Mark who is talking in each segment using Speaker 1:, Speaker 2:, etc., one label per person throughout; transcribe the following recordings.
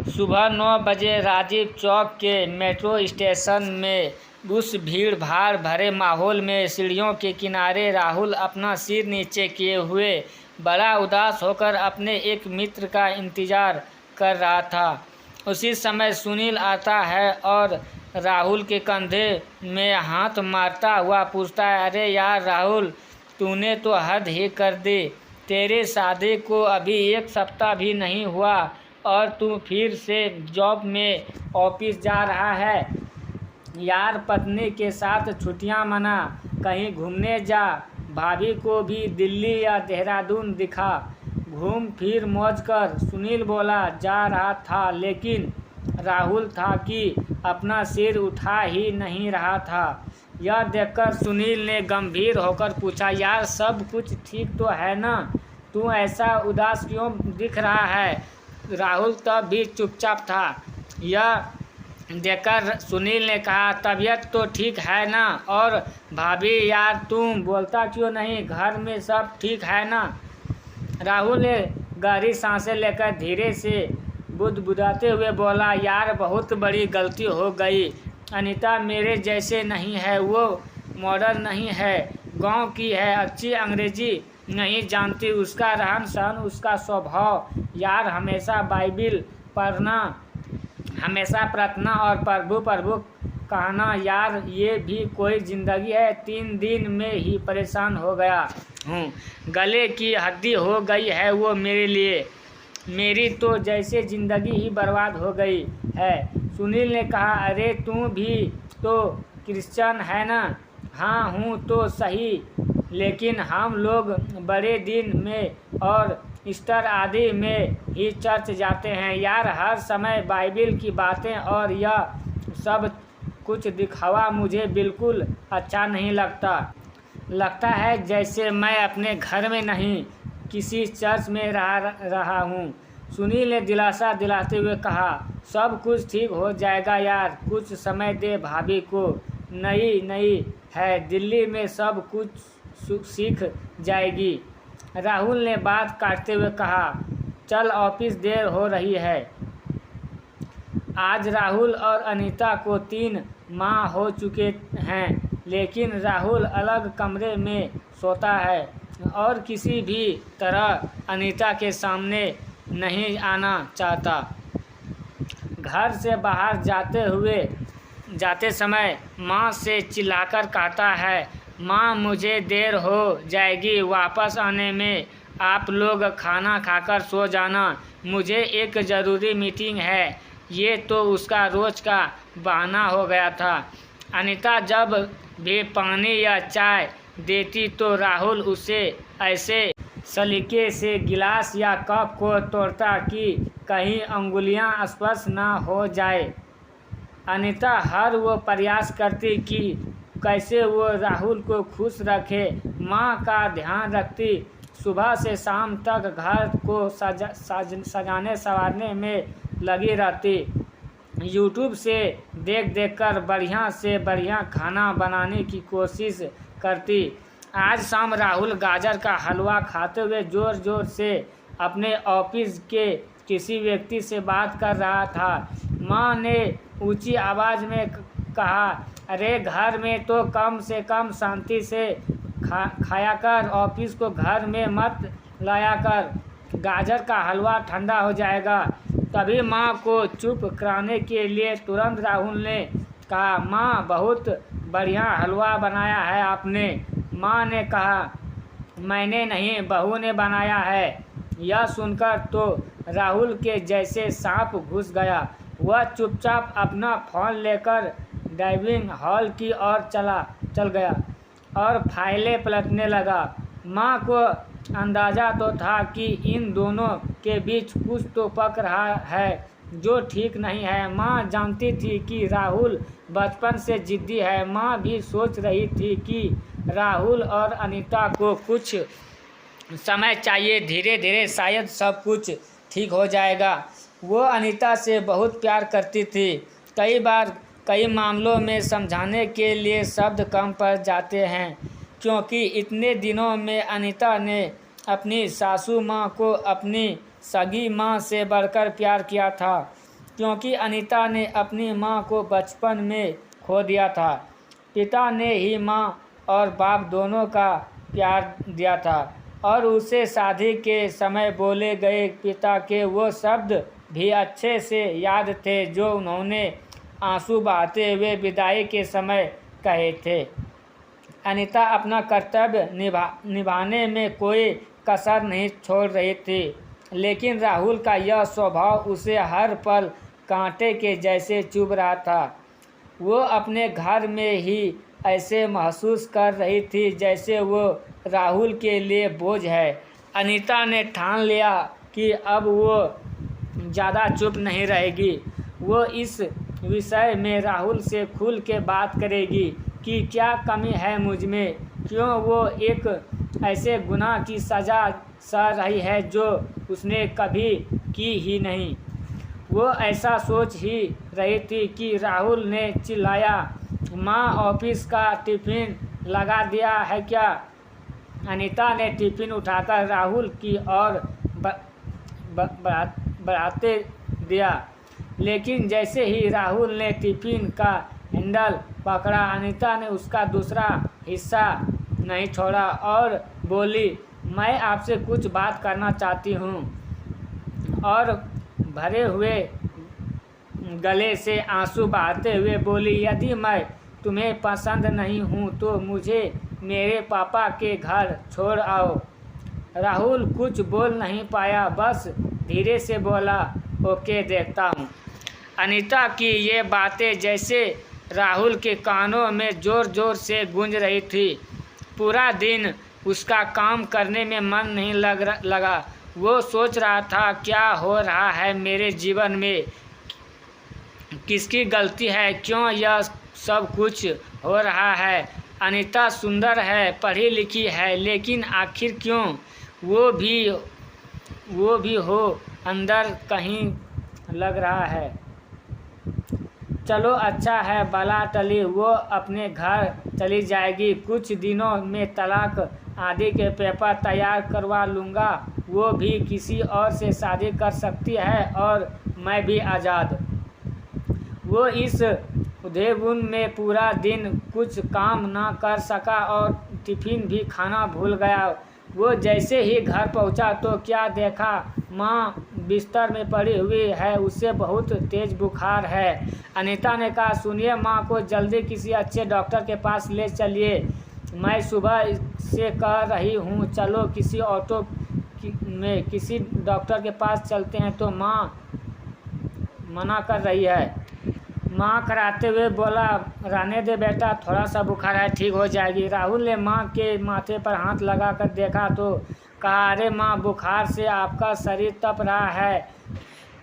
Speaker 1: सुबह 9 बजे राजीव चौक के मेट्रो स्टेशन में उस भीड़ भाड़ भरे माहौल में सीढ़ियों के किनारे राहुल अपना सिर नीचे किए हुए बड़ा उदास होकर अपने एक मित्र का इंतजार कर रहा था। उसी समय सुनील आता है और राहुल के कंधे में हाथ मारता हुआ पूछता है, अरे यार राहुल, तूने तो हद ही कर दी। तेरे शादी को अभी 1 सप्ताह भी नहीं हुआ और तू फिर से जॉब में ऑफिस जा रहा है। यार पत्नी के साथ छुट्टियां मना, कहीं घूमने जा, भाभी को भी दिल्ली या देहरादून दिखा, घूम फिर मौज कर। सुनील बोला जा रहा था, लेकिन राहुल था कि अपना सिर उठा ही नहीं रहा था। यह देखकर सुनील ने गंभीर होकर पूछा, यार सब कुछ ठीक तो है ना? तू ऐसा उदास क्यों दिख रहा है? राहुल तब भी चुपचाप था। यह देखकर सुनील ने कहा, तबीयत तो ठीक है ना? और भाभी यार तुम बोलता क्यों नहीं? घर में सब ठीक है ना? राहुल ने गहरी सांसें लेकर धीरे से बुदबुदाते हुए बोला, यार बहुत बड़ी गलती हो गई। अनीता मेरे जैसे नहीं है, वो मॉडर्न नहीं है, गांव की है, अच्छी अंग्रेजी नहीं जानती, उसका रहन सहन, उसका स्वभाव, यार हमेशा बाइबिल पढ़ना, हमेशा प्रार्थना और प्रभु प्रभु कहना, यार ये भी कोई ज़िंदगी है? 3 दिन में ही परेशान हो गया हूँ, गले की हड्डी हो गई है वो मेरे लिए, मेरी तो जैसे ज़िंदगी ही बर्बाद हो गई है। सुनील ने कहा, अरे तू भी तो क्रिश्चियन है ना? हाँ हूँ तो सही, लेकिन हम लोग बड़े दिन में और ईस्टर आदि में ही चर्च जाते हैं। यार हर समय बाइबिल की बातें और यह सब कुछ दिखावा मुझे बिल्कुल अच्छा नहीं लगता। लगता है जैसे मैं अपने घर में नहीं किसी चर्च में रहा हूँ। सुनील ने दिलासा दिलाते हुए कहा, सब कुछ ठीक हो जाएगा यार, कुछ समय दे भाभी को, नई है, दिल्ली में सब कुछ सीख जाएगी। राहुल ने बात काटते हुए कहा, चल ऑफिस देर हो रही है। आज राहुल और अनीता को 3 माह हो चुके हैं, लेकिन राहुल अलग कमरे में सोता है और किसी भी तरह अनीता के सामने नहीं आना चाहता। घर से बाहर जाते समय माँ से चिल्लाकर कहता है, माँ मुझे देर हो जाएगी वापस आने में, आप लोग खाना खाकर सो जाना, मुझे एक ज़रूरी मीटिंग है। ये तो उसका रोज़ का बहाना हो गया था। अनीता जब भी पानी या चाय देती तो राहुल उसे ऐसे सलीके से गिलास या कप को तोड़ता कि कहीं अंगुलियां स्पर्श ना हो जाए। अनीता हर वो प्रयास करती कि कैसे वो राहुल को खुश रखे, माँ का ध्यान रखती, सुबह से शाम तक घर को सजाने संवारने में लगी रहती, यूट्यूब से देख कर बढ़िया से बढ़िया खाना बनाने की कोशिश करती। आज शाम राहुल गाजर का हलवा खाते हुए ज़ोर ज़ोर से अपने ऑफिस के किसी व्यक्ति से बात कर रहा था। माँ ने ऊंची आवाज़ में कहा, अरे घर में तो कम से कम शांति से खाया कर, ऑफिस को घर में मत लाया कर, गाजर का हलवा ठंडा हो जाएगा। तभी माँ को चुप कराने के लिए तुरंत राहुल ने कहा, माँ बहुत बढ़िया हलवा बनाया है आपने। माँ ने कहा, मैंने नहीं, बहू ने बनाया है। यह सुनकर तो राहुल के जैसे सांप घुस गया। वह चुपचाप अपना फ़ोन लेकर डाइनिंग हॉल की ओर चल गया और फाइलें पलटने लगा। माँ को अंदाज़ा तो था कि इन दोनों के बीच कुछ तो पक रहा है जो ठीक नहीं है। माँ जानती थी कि राहुल बचपन से जिद्दी है। माँ भी सोच रही थी कि राहुल और अनीता को कुछ समय चाहिए, धीरे धीरे शायद सब कुछ ठीक हो जाएगा। वो अनीता से बहुत प्यार करती थी। कई बार कई मामलों में समझाने के लिए शब्द कम पड़ जाते हैं, क्योंकि इतने दिनों में अनीता ने अपनी सासू माँ को अपनी सगी माँ से बढ़कर प्यार किया था, क्योंकि अनीता ने अपनी माँ को बचपन में खो दिया था। पिता ने ही माँ और बाप दोनों का प्यार दिया था और उसे शादी के समय बोले गए पिता के वो शब्द भी अच्छे से याद थे जो उन्होंने आंसू बहाते हुए विदाई के समय कहे थे। अनीता अपना कर्तव्य निभाने में कोई कसर नहीं छोड़ रही थी, लेकिन राहुल का यह स्वभाव उसे हर पल कांटे के जैसे चुभ रहा था। वो अपने घर में ही ऐसे महसूस कर रही थी जैसे वो राहुल के लिए बोझ है। अनीता ने ठान लिया कि अब वो ज़्यादा चुप नहीं रहेगी। वो इस विषय में राहुल से खुल के बात करेगी कि क्या कमी है मुझ में, क्यों वो एक ऐसे गुनाह की सज़ा सह रही है जो उसने कभी की ही नहीं। वो ऐसा सोच ही रही थी कि राहुल ने चिल्लाया, माँ ऑफिस का टिफ़िन लगा दिया है क्या? अनीता ने टिफ़िन उठाकर राहुल की ओर बढ़ाते दिया, लेकिन जैसे ही राहुल ने टिफ़िन का हैंडल पकड़ा, अनीता ने उसका दूसरा हिस्सा नहीं छोड़ा और बोली, मैं आपसे कुछ बात करना चाहती हूँ। और भरे हुए गले से आंसू बहाते हुए बोली, यदि मैं तुम्हें पसंद नहीं हूँ तो मुझे मेरे पापा के घर छोड़ आओ। राहुल कुछ बोल नहीं पाया, बस धीरे से बोला, ओके देखता हूँ। अनीता की ये बातें जैसे राहुल के कानों में ज़ोर ज़ोर से गूंज रही थी। पूरा दिन उसका काम करने में मन नहीं लगा। वो सोच रहा था, क्या हो रहा है मेरे जीवन में, किसकी गलती है, क्यों यह सब कुछ हो रहा है। अनीता सुंदर है, पढ़ी लिखी है, लेकिन आखिर क्यों? वो भी हो अंदर कहीं लग रहा है। चलो अच्छा है, बला टली, वो अपने घर चली जाएगी। कुछ दिनों में तलाक आदि के पेपर तैयार करवा लूँगा। वो भी किसी और से शादी कर सकती है और मैं भी आज़ाद। वो इस उधेबुन में पूरा दिन कुछ काम ना कर सका और टिफ़िन भी खाना भूल गया। वो जैसे ही घर पहुंचा तो क्या देखा, माँ बिस्तर में पड़ी हुई है, उसे बहुत तेज़ बुखार है। अनीता ने कहा, सुनिए माँ को जल्दी किसी अच्छे डॉक्टर के पास ले चलिए। मैं सुबह से कह रही हूँ, चलो किसी ऑटो में किसी डॉक्टर के पास चलते हैं, तो माँ मना कर रही है। माँ कराते हुए बोला, रहने दे बेटा, थोड़ा सा बुखार है, ठीक हो जाएगी। राहुल ने माँ के माथे पर हाथ लगाकर देखा तो कहा, अरे माँ, बुखार से आपका शरीर तप रहा है।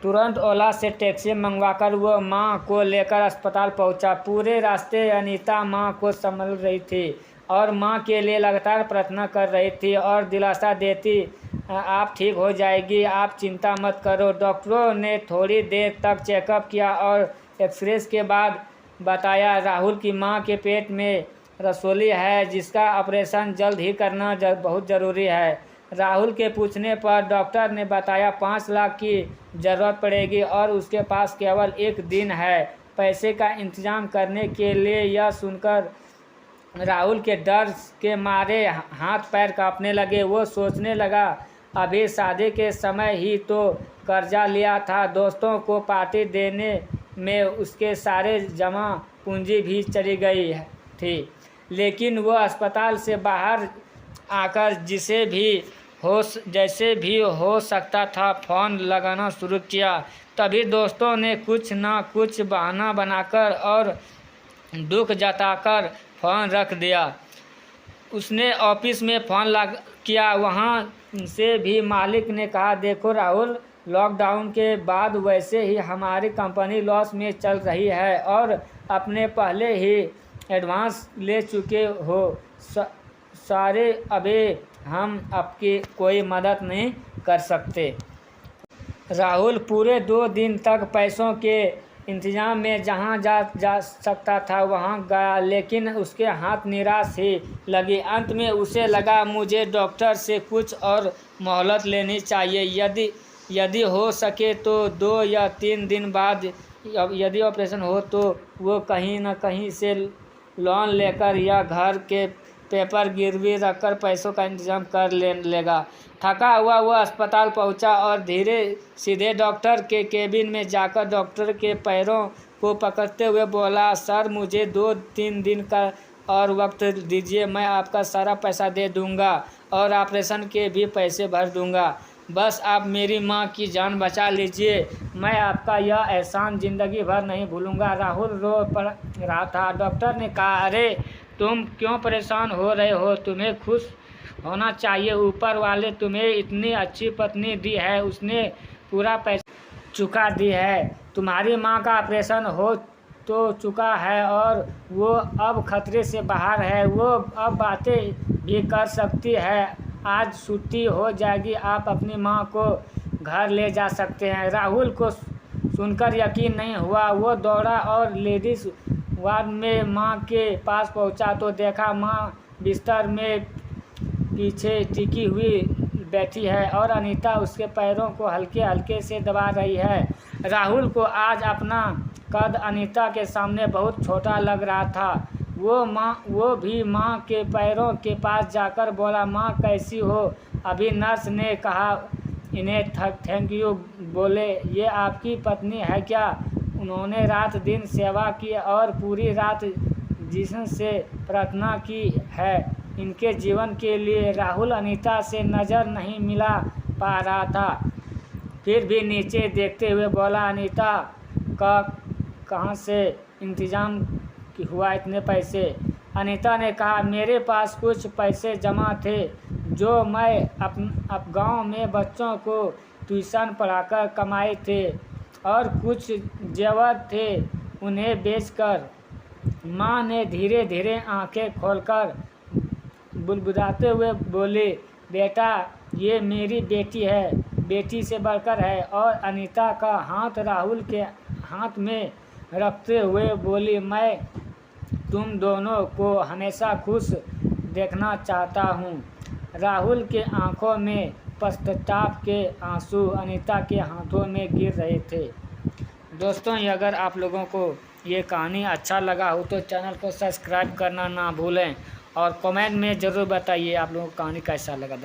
Speaker 1: तुरंत ओला से टैक्सी मंगवाकर वो माँ को लेकर अस्पताल पहुँचा। पूरे रास्ते अनीता माँ को संभल रही थी और माँ के लिए लगातार प्रार्थना कर रही थी और दिलासा देती, आप ठीक हो जाएगी, आप चिंता मत करो। डॉक्टरों ने थोड़ी देर तक चेकअप किया और एक्सरे के बाद बताया, राहुल की मां के पेट में रसोली है, जिसका ऑपरेशन जल्द ही करना बहुत ज़रूरी है। राहुल के पूछने पर डॉक्टर ने बताया 5 लाख की ज़रूरत पड़ेगी और उसके पास केवल 1 दिन है पैसे का इंतजाम करने के लिए। यह सुनकर राहुल के डर के मारे हाथ पैर कांपने लगे। वो सोचने लगा, अभी शादी के समय ही तो कर्जा लिया था, दोस्तों को पार्टी देने में उसके सारे जमा पूंजी भी चली गई थी। लेकिन वो अस्पताल से बाहर आकर जैसे भी हो सकता था फ़ोन लगाना शुरू किया। तभी दोस्तों ने कुछ ना कुछ बहाना बनाकर और दुख जताकर फ़ोन रख दिया। उसने ऑफिस में फ़ोन किया, वहाँ से भी मालिक ने कहा, देखो राहुल, लॉकडाउन के बाद वैसे ही हमारी कंपनी लॉस में चल रही है और अपने पहले ही एडवांस ले चुके हो सारे, अभी हम आपकी कोई मदद नहीं कर सकते। राहुल पूरे 2 दिन तक पैसों के इंतजाम में जहां जा सकता था वहां गया, लेकिन उसके हाथ निराश ही लगी। अंत में उसे लगा, मुझे डॉक्टर से कुछ और मोहलत लेनी चाहिए। यदि हो सके तो 2 या 3 दिन बाद यदि ऑपरेशन हो तो वो कहीं न कहीं से लोन लेकर या घर के पेपर गिरवी रखकर पैसों का इंतजाम कर लेगा। थका हुआ वो अस्पताल पहुंचा और धीरे सीधे डॉक्टर के केबिन में जाकर डॉक्टर के पैरों को पकड़ते हुए बोला, सर मुझे 2-3 दिन का और वक्त दीजिए, मैं आपका सारा पैसा दे दूंगा और ऑपरेशन के भी पैसे भर दूंगा। बस आप मेरी माँ की जान बचा लीजिए, मैं आपका यह एहसान ज़िंदगी भर नहीं भूलूंगा। राहुल रो पड़ रहा था। डॉक्टर ने कहा, अरे तुम क्यों परेशान हो रहे हो, तुम्हें खुश होना चाहिए, ऊपर वाले तुम्हें इतनी अच्छी पत्नी दी है, उसने पूरा पैसा चुका दी है। तुम्हारी माँ का ऑपरेशन हो तो चुका है और वो अब खतरे से बाहर है, वो अब बातें भी कर सकती है। आज छुट्टी हो जाएगी, आप अपनी माँ को घर ले जा सकते हैं। राहुल को सुनकर यकीन नहीं हुआ। वो दौड़ा और लेडीज वार्ड में माँ के पास पहुँचा तो देखा माँ बिस्तर में पीछे टिकी हुई बैठी है और अनीता उसके पैरों को हल्के हल्के से दबा रही है। राहुल को आज अपना कद अनीता के सामने बहुत छोटा लग रहा था। वो भी माँ के पैरों के पास जाकर बोला, माँ कैसी हो? अभी नर्स ने कहा इन्हें थैंक यू बोले, ये आपकी पत्नी है क्या? उन्होंने रात दिन सेवा की और पूरी रात जिससे प्रार्थना की है इनके जीवन के लिए। राहुल अनीता से नज़र नहीं मिला पा रहा था, फिर भी नीचे देखते हुए बोला, अनीता का कहाँ से इंतज़ाम हुआ इतने पैसे? अनीता ने कहा, मेरे पास कुछ पैसे जमा थे जो मैं अब गांव में बच्चों को ट्यूशन पढ़ाकर कमाए थे और कुछ जेवर थे उन्हें बेचकर। माँ ने धीरे धीरे आंखें खोलकर बुदबुदाते हुए बोली, बेटा ये मेरी बेटी है, बेटी से बढ़कर है। और अनीता का हाथ राहुल के हाथ में रखते हुए बोली, मैं तुम दोनों को हमेशा खुश देखना चाहता हूँ। राहुल के आंखों में पश्चाताप के आंसू अनीता के हाथों में गिर रहे थे। दोस्तों, अगर आप लोगों को ये कहानी अच्छा लगा हो तो चैनल को सब्सक्राइब करना ना भूलें और कमेंट में ज़रूर बताइए आप लोगों को कहानी कैसा लगा।